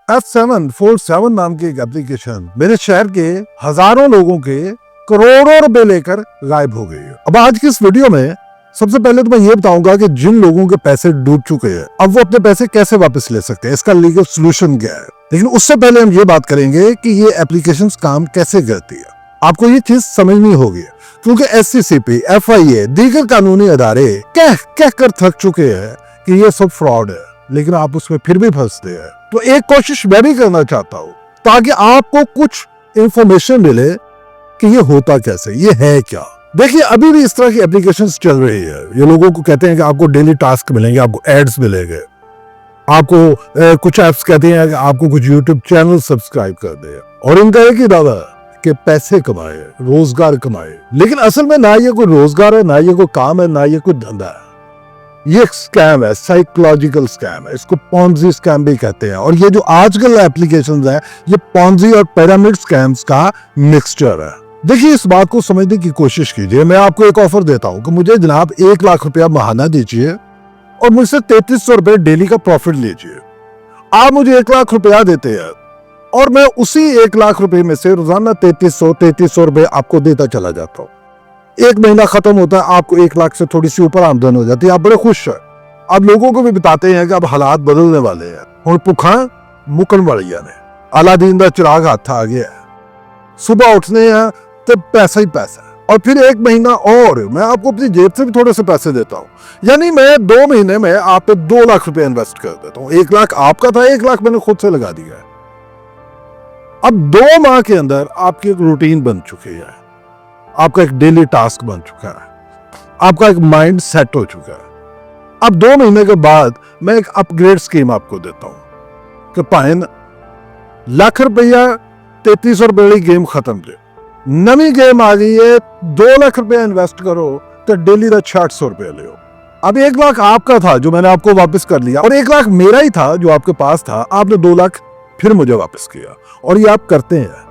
F747 नाम की एक एप्लीकेशन मेरे शहर के हजारों लोगों के करोड़ों रुपए लेकर गायब हो गई है। अब आज की इस वीडियो में सबसे पहले तो मैं ये बताऊंगा कि जिन लोगों के पैसे डूब चुके हैं अब वो अपने पैसे कैसे वापस ले सकते हैं, इसका लीगल सोल्यूशन क्या है। लेकिन उससे पहले हम ये बात करेंगे कि ये एप्लीकेशंस काम कैसे करती है। आपको ये चीज समझनी होगी क्योंकि SCCP, FIA, दीगर कानूनी अदारे कह कर थक चुके हैं कि ये सब फ्रॉड है, लेकिन आप उसमें फिर भी फंसते हैं। तो एक कोशिश मैं भी करना चाहता हूं ताकि आपको कुछ इंफॉर्मेशन मिले कि ये होता कैसे, ये है क्या। देखिए, अभी भी इस तरह की एप्लीकेशंस चल रही है। ये लोगों को कहते हैं कि आपको डेली टास्क मिलेंगे, आपको एड्स मिलेंगे, आपको कुछ ऐप्स कहते हैं कि आपको कुछ यूट्यूब चैनल सब्सक्राइब कर दे, और इनका एक ही दावा कि पैसे कमाए, रोजगार कमाए। लेकिन असल में ना ये कोई रोजगार है, ना ये कोई काम है, ना ये कोई धंधा है। ये एक स्कैम है, साइकोलॉजिकल स्कैम है। इसको पॉन्जी स्कैम भी कहते हैं। और ये जो आजकल एप्लीकेशंस हैं, ये पॉन्जी और पिरामिड स्कैम्स का मिक्सचर है। देखिए, इस बात को समझने की कोशिश कीजिए। मैं आपको एक ऑफर देता हूं कि मुझे जनाब 1 लाख रुपया महाना दीजिए और मुझसे 3300 रुपए डेली का प्रॉफिट लीजिए। आप मुझे 1 लाख रुपया देते हैं और मैं उसी 1 लाख रुपए में से रोजाना 3300 रुपए आपको देता चला जाता हूँ। एक महीना खत्म होता है, आपको 1 लाख से थोड़ी सी ऊपर आमदन हो जाती है, आप बड़े खुश हैं। आप लोगों को भी बताते हैं कि अब हालात बदलने वाले हैं। हुण भुखा मुकन वालियां ने, अलादीन दा चिराग हाथ आ गया। सुबह उठने हैं तो पैसा ही पैसा, और फिर 1 महीना और मैं आपको अपनी जेब से भी थोड़े से पैसे देता हूँ। यानी मैं 2 महीने में आप पे 2 लाख रुपए इन्वेस्ट कर देता हूँ। 1 लाख आपका था, 1 लाख मैंने खुद से लगा दिया है। अब 2 माह के अंदर आपकी एक रूटीन बन चुकी है, आपका एक डेली टास्क बन चुका है, आपका एक माइंड सेट हो चुका है। अब 2 महीने के बाद मैं एक अपग्रेड स्कीम आपको देता हूं कि पाइन लाख रुपया 3300 रुपए वाली गेम खत्म कर, नवी गेम आ गई है, 2 लाख रुपया इन्वेस्ट करो तो डेली का 600 रुपया ले। अब 1 लाख आपका था जो मैंने आपको वापस कर लिया, और 1 लाख मेरा ही था जो आपके पास था, आपने 2 लाख फिर मुझे वापस किया। और ये आप करते हैं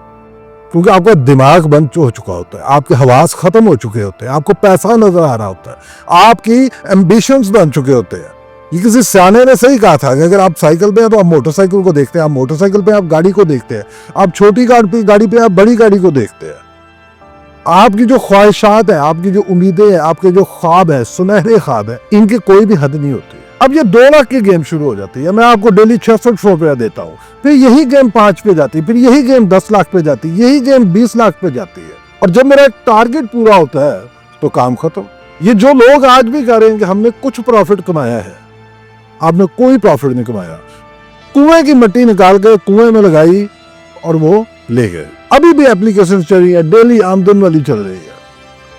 क्योंकि आपका दिमाग बंद हो चुका होता है, आपके हवास खत्म हो चुके होते हैं, आपको पैसा नजर आ रहा होता है, आपकी एम्बिशंस बन चुके होते हैं। ये किसी सियाने ने सही कहा था कि अगर आप साइकिल पे हैं तो आप मोटरसाइकिल को देखते हैं, आप मोटरसाइकिल पे आप गाड़ी को देखते हैं, आप छोटी गाड़ी पे आप बड़ी गाड़ी को देखते हैं। आपकी जो ख्वाहिशात है, आपकी जो उम्मीदें हैं, आपके जो ख्वाब है, सुनहरे ख्वाब है, इनकी कोई भी हद नहीं होती। अब ये 2 लाख की गेम शुरू हो जाती है, मैं आपको डेली 600 रुपया देता हूँ, फिर यही गेम 5 पे जाती है, फिर यही गेम 10 लाख पे जाती है, यही गेम 20 लाख पे जाती है। और जब मेरा एक टारगेट पूरा होता है तो काम खत्म। ये जो लोग आज भी कह रहे हैं कि हमने कुछ प्रॉफिट कमाया है, आपने कोई प्रॉफिट नहीं कमाया। कुएं की मिट्टी निकाल के कुएं में लगाई और वो ले गए। अभी भी एप्लीकेशन चल रही है, डेली आमदन वाली चल रही है,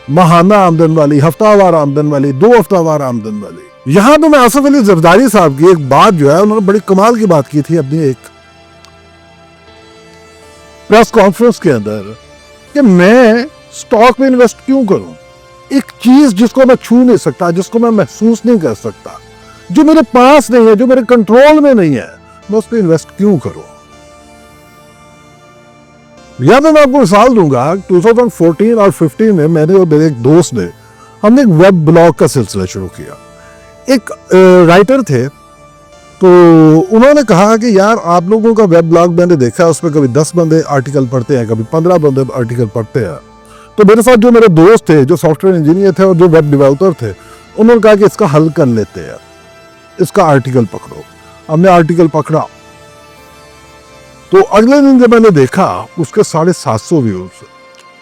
महाना आमदन वाली, हफ्तावार आमदन वाली, 2 हफ्तावार आमदन वाली। यहां तो मैं आसिफ अली जरदारी साहब की एक बात जो है, उन्होंने बड़ी कमाल की बात की थी अपनी एक प्रेस कॉन्फ्रेंस के अंदर कि मैं स्टॉक में इन्वेस्ट क्यों करूं। एक चीज जिसको मैं छू नहीं सकता, जिसको मैं महसूस नहीं कर सकता, जो मेरे पास नहीं है, जो मेरे कंट्रोल में नहीं है, मैं उस पर इन्वेस्ट क्यों करूं। या मैं आपको मिसाल दूंगा, 2014 और 15 में मैंने और मेरे एक दोस्त ने, हमने एक वेब ब्लॉग का सिलसिला शुरू किया। एक राइटर थे, तो उन्होंने कहा कि यार आप लोगों का वेब ब्लॉग मैंने देखा है, उसमें कभी 10 बंदे आर्टिकल पढ़ते हैं, कभी 15 बंदे आर्टिकल पढ़ते हैं। तो मेरे साथ जो मेरे दोस्त थे, जो सॉफ्टवेयर इंजीनियर थे और जो वेब डेवलपर थे, उन्होंने कहा कि इसका हल कर लेते हैं, इसका आर्टिकल पकड़ो। हमने आर्टिकल पकड़ा, तो अगले दिन जब मैंने देखा उसके 750 व्यूज,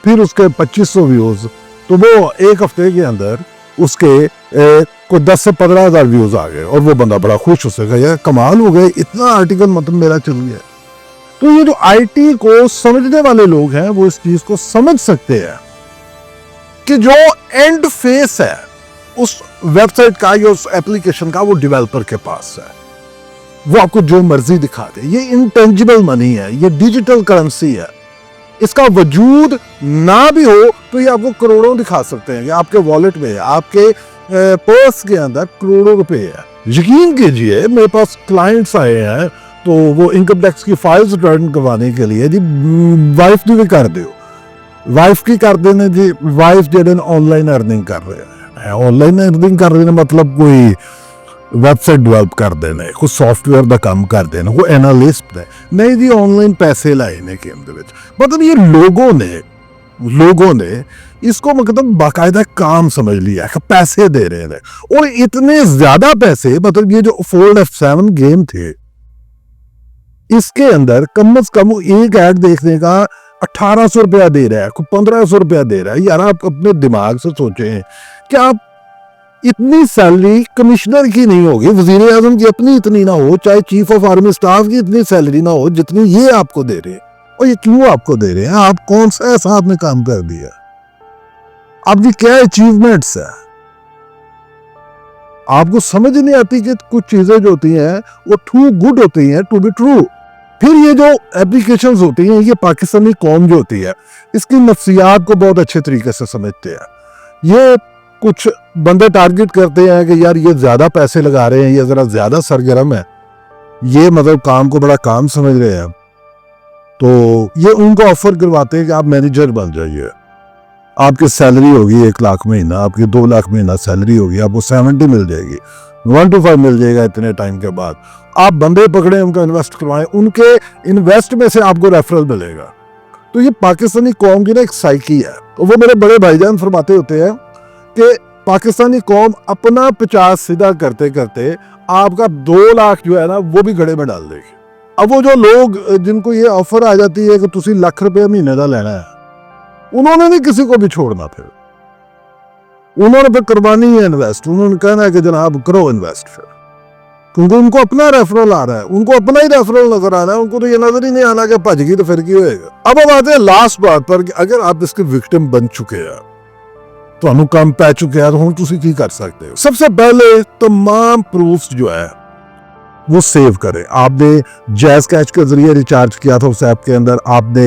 फिर उसके 2500 व्यूज, तो वो एक हफ्ते के अंदर उसके कोई 10 से 15 हजार व्यूज आ गए। और वो बंदा बड़ा खुश, उससे कहा यार कमाल हो गए, इतना आर्टिकल मतलब मेरा चल गया। तो ये जो आईटी को समझने वाले लोग हैं वो इस चीज को समझ सकते हैं कि जो एंड फेस है उस वेबसाइट का या उस एप्लीकेशन का, वो डेवलपर के पास है। वो आपको जो मर्जी दिखा दे। ये इंटेंजिबल मनी है, ये डिजिटल करेंसी है। इसका वजूद ना भी हो तो ये आपको करोड़ों दिखा सकते हैं कि आपके वॉलेट में, आपके पर्स के अंदर करोड़ों रुपए है। यकीन कीजिए, मेरे पास क्लाइंट्स आए हैं तो वो इनकम टैक्स की फाइल्स रिटर्न करवाने के लिए जी वाइफ दी भी कर दो, वाइफ की कर देने जी, वाइफ जो ऑनलाइन अर्निंग कर रहे हैं। ऑनलाइन अर्निंग कर रहे हैं मतलब कोई ਵੈਬਸਾਈਟ ਡਿਵੈਲਪ ਕਰਦੇ ਨੇ, ਕੋਈ ਸੌਫਟਵੇਅਰ ਦਾ ਕੰਮ ਕਰਦੇ ਨੇ, ਕੋਈ ਐਨਾਲਿਸਟ ਨੇ, ਨਹੀਂ ਜੀ ऑनलाइन पैसे लाए ने गेम ਦੇ ਵਿੱਚ। मतलब ये लोगों ने इसको मतलब बाकायदा काम समझ लिया कि पैसे दे रहे हैं, और इतने ज्यादा पैसे, मतलब ये जो फोल्ड F7 गेम थे इसके अंदर कम से कम एक ऐड देखने का 1800 रुपया दे रहा है, कोई 1500 रुपया दे रहा है। यार आप अपने दिमाग से सोचें कि आप इतनी सैलरी कमिश्नर की नहीं होगी, वजीर आजम की अपनी इतनी ना हो, चाहे चीफ ऑफ आर्मी स्टाफ की इतनी सैलरी ना हो जितनी ये आपको दे रहे हैं। और ये क्यों आपको दे रहे हैं? आप कौन सा ऐसा आपने काम कर दिया? आपकी क्या अचीवमेंट्स है? आपको समझ नहीं आती कि कुछ चीजें जो होती हैं वो टू गुड होती हैं टू बी ट्रू। फिर ये जो एप्लीकेशंस होती हैं, ये पाकिस्तानी कौम जो होती है इसकी नफ्सियात को बहुत अच्छे तरीके से समझते हैं। ये कुछ बंदे टारगेट करते हैं कि यार ये ज्यादा पैसे लगा रहे हैं, ये जरा ज्यादा सरगर्म है, ये मतलब काम को बड़ा काम समझ रहे हैं, तो ये उनको ऑफर करवाते हैं कि आप मैनेजर बन जाइए, आपकी सैलरी होगी 1 लाख महीना, आपकी 2 लाख महीना सैलरी होगी, आपको 70 मिल जाएगी, 1 to 5 मिल जाएगा इतने टाइम के बाद। आप बंदे पकड़े, उनको इन्वेस्ट करवाएं, उनके इन्वेस्ट में से आपको रेफरल मिलेगा। तो ये पाकिस्तानी कौम की ना एक साइकी है। तो वो मेरे बड़े भाईजान फरमाते होते हैं कि पाकिस्तानी कौम अपना 50 सीधा करते करते आपका 2 लाख जो है ना वो भी गड़े में डाल देगी। अब वो जो लोग जिनको ये ऑफर आ जाती है कि तुसी लाख रुपया महीने का लेना है, उन्होंने नहीं किसी को भी छोड़ना, फिर उन्होंने फिर करवानी है इन्वेस्ट। उन्होंने कहना है कि जनाब करो इन्वेस्ट, फिर क्योंकि उनको अपना रेफरल आ रहा है, उनको अपना ही रेफरल नजर आना है, उनको तो ये नजर ही नहीं आना कि भज गई तो फिर क्या होएगा। अब हम आते हैं लास्ट बात पर कि अगर आप इसके विक्टिम बन चुके हैं, तो काम पै चुके हैं, तो हम तुसी की कर सकते हो। सबसे पहले तमाम प्रूफ्स जो है वो सेव करें। आपने जैज कैश के जरिए रिचार्ज किया था उस ऐप के अंदर, आपने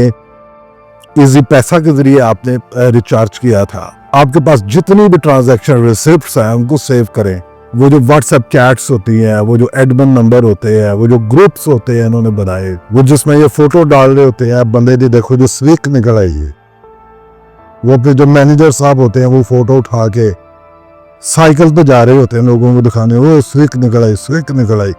इजी पैसा के जरिए आपने रिचार्ज किया था, आपके पास जितनी भी ट्रांजैक्शन रिसिप्ट्स हैं उनको सेव करें। वो जो व्हाट्सएप चैट्स होती हैं, वो जो एडमिन नंबर होते हैं, वो जो ग्रुप्स होते हैं इन्होंने बनाए, वो जिसमें ये फोटो डाल रहे होते हैं, बंदे ने देखो जो स्विक निकल आई है, वो फिर जो मैनेजर साहब होते हैं वो फोटो उठा के साइकिल पे जा रहे होते हैं लोगों को दिखाने, वो स्विक निकल आई।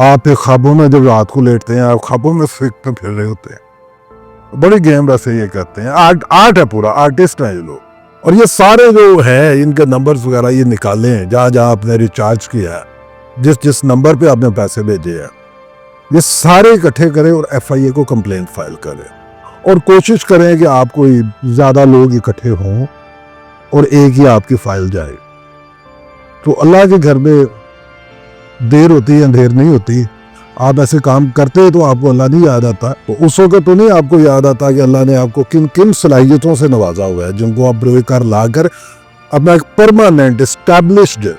आप ख्वाबों में जब रात को लेटते हैं, आप ख्वाबों में स्विक पे फिर रहे होते हैं। बड़ी गेम वैसे ये करते हैं, आर्ट है, पूरा आर्टिस्ट है ये लोग। और ये सारे जो है इनके नंबर्स वगैरह ये निकाले हैं, जहाँ जहाँ आपने रिचार्ज किया है, जिस नंबर पे आपने पैसे भेजे हैं, ये सारे इकट्ठे करें और FIA को कंप्लेंट फाइल करें। और कोशिश करें कि आप कोई ज़्यादा लोग इकट्ठे हों और एक ही आपकी फाइल जाए। तो अल्लाह के घर में देर होती है अंधेर नहीं होती। आप ऐसे काम करते तो आपको अल्लाह नहीं याद आता, तो उस वक्त तो नहीं आपको याद आता कि अल्लाह ने आपको किन किन सलाहियतों से नवाजा हुआ है, जिनको आप बेकार लाकर अपना एक permanent established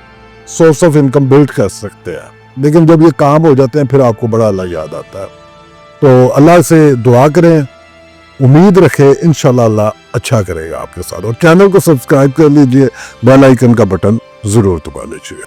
source of income build कर सकते हैं। लेकिन जब ये काम हो जाते हैं फिर आपको बड़ा अल्लाह याद आता है। तो अल्लाह से दुआ करें, उम्मीद रखें, इंशाल्लाह अल्लाह अच्छा करेगा आपके साथ। और चैनल को सब्सक्राइब कर लीजिए, बेल आइकन का बटन जरूर दबा लीजिए।